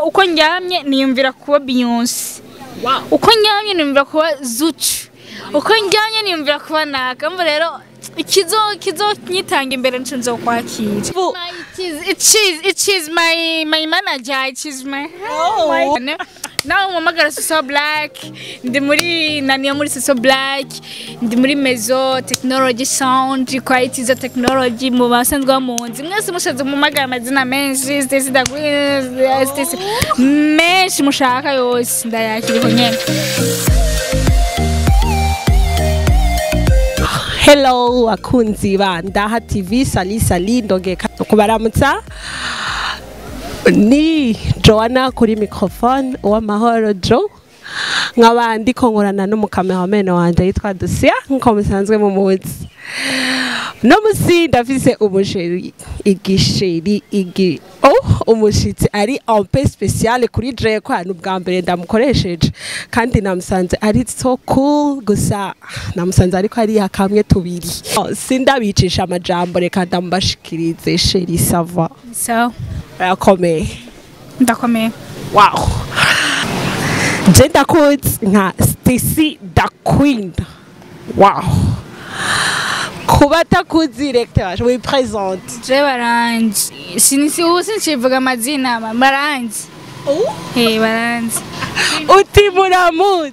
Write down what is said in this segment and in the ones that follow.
uko njyamye niyumvira kuba Beyonce. Uko njyamye niyumvira kuba Zuchu. Uko njyamye niyumvira kuba Naka. Mbo rero kizo nyitanga imbere nco kwakira. It is my manager, it is my now mumagara So Black, ndi muri naniya muri So Black, ndi muri Mezo Technology Sound, quality za technology mu basanzwe bamunzi. Mwese mushaze mumagara amazina menshi, Stacy da Queen, Stacy menshi mushaka yose ndayakiriho nyene. Hello akunzi ba Ndaha TV, sali ndongeka kubaramutsa. Ni Joanna kuri microphone uwamahoro Jo, nkaba ndiko nkorana n'umukameraman wanje yitwa Dusia nko musanzwe mu muzi. No musi ndafise umusheri umushitsi ari en paix spécial kuri je ko hano bwa mbere ndamukoresheje kandi namusanze ari so cool gusa namusanze ariko ari yakamwe tubiri. Sindabicisha amajambo reka ndambashikirize sheri sava. So Ndakomeye. Wow. Jenda codes nka Stacy da Queen. Wow. Kubata kudirecteur, je vous présente. Je baranzi. Sinchivuga amazina baranzi. Baranzi. Uti muramutse.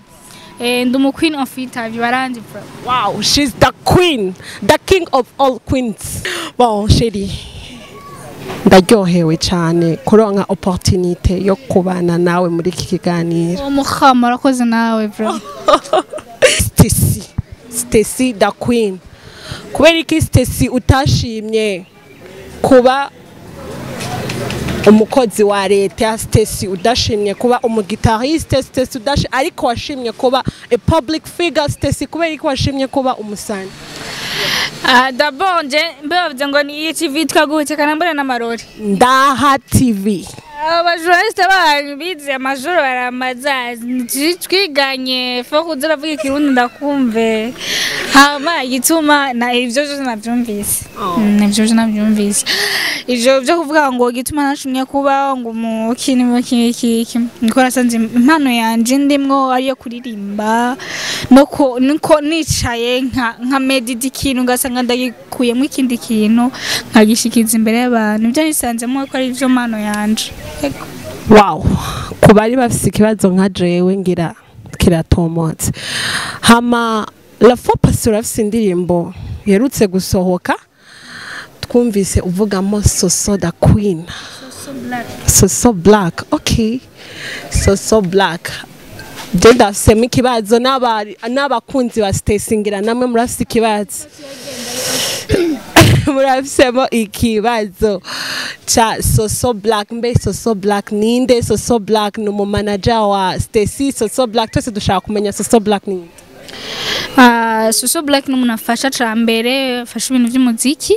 Ndumu Queen of Interview baranzi bro. Wow, she's the queen, the king of all queens. Bon, chérie. Ndaryohewe cyane kuronka opportunité yo kubana nawe muri iki kiganiro. Umukhama rakoze nawe bro. Stacy da Queen. Kubera iki Stacy utashimye kuba umukozi wa leta, Stacy udashimye kuba umugitariste, Stacy udashimye ariko washimye kuba a public figure, Stacy kubera iki washimye kuba umusani? D'abord mbavuze ngo ni TV twaguhitse kanambara n'amarori. Ndaha TV. Abajournaliste banyu bize amajoro baramazazi twiganye fo kuzira vuga ikirundi ndakumve hama gituma na ivyo je navyumvise nivyo je navyumvise ivyo byo kuvuga ngo gituma nashimye kuba ngo mu kintu nikora sanze impano yanje ndimwo ari yo kuririmba nuko nicaye nka medit ikintu ngasanga ndagikuyemo ikindi kintu nkagishikiza imbere y'abantu byo nisanzemo ko ari ivyo mpano yanje. Wow, kubari bafise ikibazo nka jewe ngira kiratomotse. Hama la fois passée urafise indirimbo yerutse gusohoka twumvise uvugamo So da Queen. So Black. Okay. So Black. Jenda sema ikibazo n'abakunzi ba Stacy ngira namwe murafise ikibazo. Murafisemo ikibazo cha So Black. Mbe So Black ninde? So Black no manager wa Stacy. So Black twese dushaka kumenya So Black ninde? So Black n'umunafasha cambere fasha ibintu by'umuziki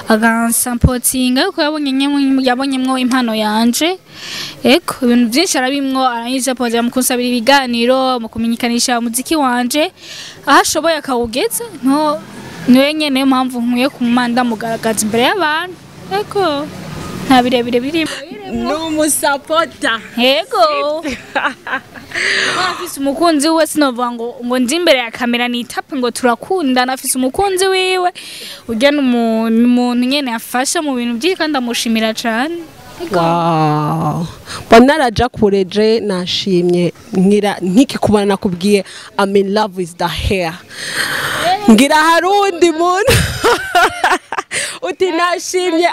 agansampotinga ko yabonyemwo impano yanje eko ibintu byinshi arabimwo aranyiza poza mu kunsabira ibiganiro mu kumenyekanisha umuziki wanje ahashoboye akawugeza niwe nyene mpamvu nkwiye kumanda mugaragaza imbere y'abantu eko nta birebire birimo n'umusapota yego afise umukunzi we sinovuga ngo ndi imbere ya kamera nitape ngo turakunda nafise umukunzi wiwe urya n'umuntu nyene afasha mu bintu by'i kandi amushimira cyane. Wow. Banaraja kureje nashimye nkiki kubana nakubwiye I'm in love with the hair. Ngira harundi muntu uti nashimye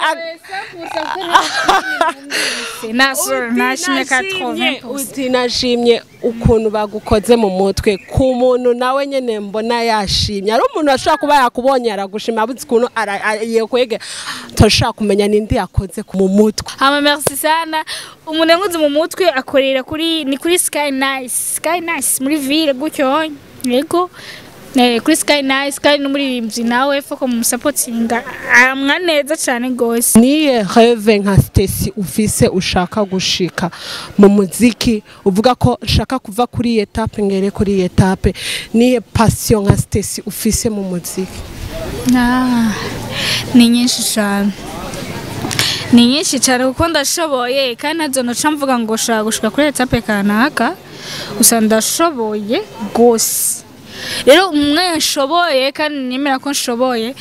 nashimye 80%. Uti nashimye ukuntu bagukoze mu mutwe ku muntu nawe nyene mbona yashimye ari umuntu ashaka kuba yakubonye aragushima abuze ukuntu yekwege toshaka kumenya nindi yakoze mu mutwe. Merci sana. Umuntu nguzi mu mutwe akorera kuri Sky Nice muri ville gutyo yego kuri Sky Nice kandi n'umuririmbyi nawe foko mu supportinga amwa neza cyane gose. Niye rêve nka Stacy ufise ushaka gushika mu muziki uvuga ko ushaka kuva kuri etape ngere kuri etape niye passion nka Stacy ufise mu muziki? Ni nyinshi cyane ni nyinshi cyane kuko ndashoboye kandi ntazo noca mvuga ngo shaka gushika kuri etape kanaka gusa ndashoboye gose rero umwe nshoboye kandi nemera ko nshoboye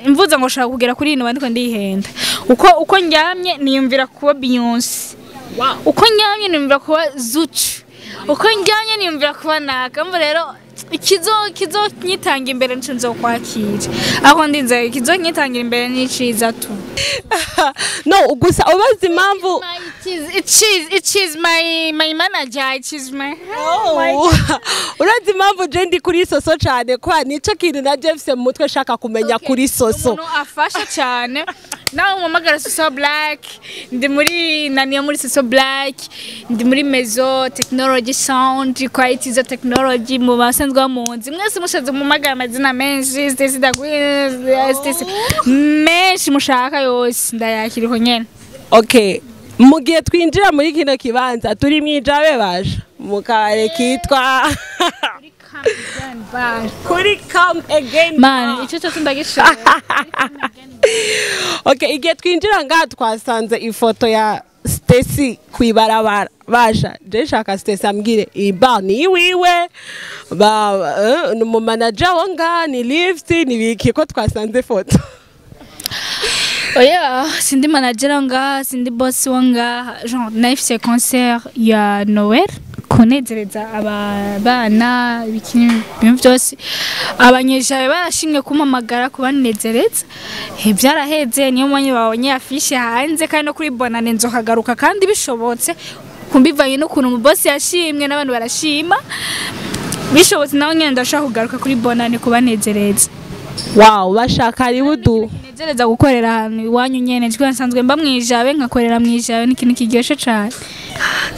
mvuze ngo shaka kugera kuri ino bandiko ndihenda uko njyamye niyumvira kuba Beyonce uko njyamye niyumvira kuba Zuchu uko njyamye niyumvira kuba naka mva rero kizo nyitanga imbere nzo kwakira aho ndinze kizo nyitangira imbere n'iciza tu no gusa ubaza impamvu it is my manager it is my urazi impamvu je ndi kuri soso cyane kwa nico kintu na Jeffse mu mutwe shaka kumenya kuri soso no afasha cyane nawe umamagara Soso Black ndi muri naniya muri Soso Black ndi muri Mezo Technology Sound quality zo technology mu basanzwe bamunzi mwese mushaze umamagara amazina menshi Stacy Stacy menshi mushaka yose ndayakiriho nyene. Okay, mugiye twinjira muri kino kibanza turi mwijabe baje mukare kitwa kuri come again man ico cyo ndagishaka. Okay, igihe twinjira ngaha twasanze ifoto ya Stacy kwibarabara basha je shaka Stacy ambwire iba ni wiwe ba mu manager wanga ni lift ni biki ko twasanze foto. Oya sindi manager wanga sindi boss wanga genre naifise concert ya Noel kunezereza abana ibikini byose abanyejaye barashimye kumamagara kubanezereza byaraheze niyo mwanya babonye afishe hanze kandi no kuri bonane nzokagaruka kandi bishobotse kumbivanye no kuntu mu boss yashimwe n'abantu barashima bishobotse nawe nyene ndashaka kugaruka kuri bonane kubanezereza. Wow, bashaka ari budu nezereza gukorera ahantu iwanyu nyene cyo nsanzwe mba mwijabe nkakorera mwijabe n'ikintu kiryoshe cyane.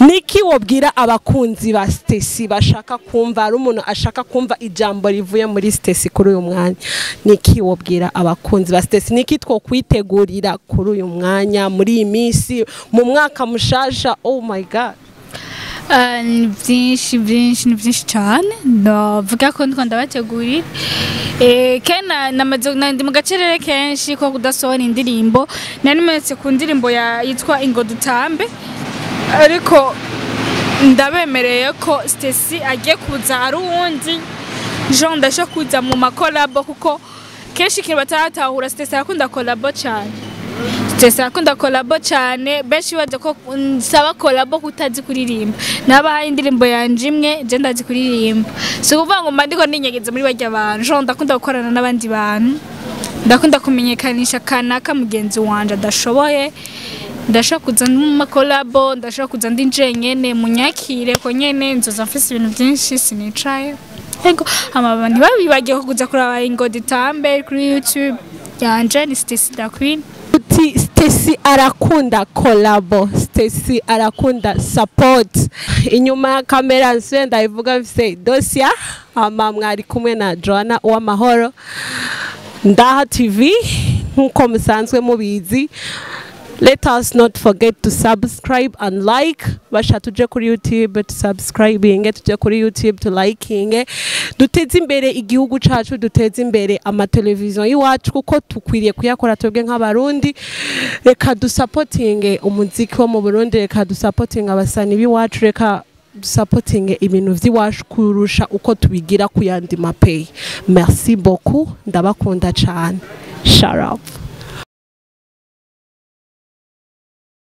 Niki wobwira abakunzi ba Stacy bashaka kumva ari umuntu ashaka kumva ijambo rivuye muri Stacy kuri uyu mwanya niki wobwira abakunzi ba Stacy niki two kwitegurira kuri uyu mwanya muri iyi minsi mu mwaka mushasha? Oh my god, ni byinshi cyane ndavuga ko ndiko ndabategurira kena ndi mu gacerere kenshi ko kudasohora indirimbo nanimenetse ku ndirimbo yitwa Ingo Dutambe ariko ndabemereye ko Stacy agiye kuza ari uwundi Jean ndasha kuza mu makolabo kuko kenshi kintu bataratahura Stacy akunda kolabo cyane Stacy akunda kolabo cyane benshi baje ko nsaba kolabo kutazi kuririmba nabahaye indirimbo yanje imwe je ndazi kuririmba so kuvuga ngo mandiko ninyegeze muri bajya abantu Jean ndakunda gukorana n'abandi bantu ndakunda kumenyekanisha kanaka mugenzi wanje adashoboye ndashaka kuza mu makolabo ndashaka kuza ndi njenyene munyakire ko nyene nzoza mfise ibintu byinshi sinicaye ego amabandi babibagiye kuza kuraba Ingo Dutambe kuri YouTube yanje ni Stacy da Queen. Stacy arakunda kolabo, Stacy arakunda support. Inyuma ya kamera nse ndayivuga mfise Dosia ama mwari kumwe na Joanna Uwamahoro Ndaha TV nkuko musanzwe mubizi. Let us not forget to subscribe and like. Basha tuje kuri YouTube to subscribing, tuje kuri YouTube to liking. Duteze imbere igihugu cacu, duteze imbere amateleviziyo yiwacu kuko tukwiriye kuyakora twebwe nk'abarundi. Reka dusupporting umuziki wo mu Burundi, reka dusupporting abasani biwacu, reka dusupporting ibintu vy'iwacu kurusha uko tubigira kuyandi mapay. Merci beaucoup, ndabakunda cyane. Shout out.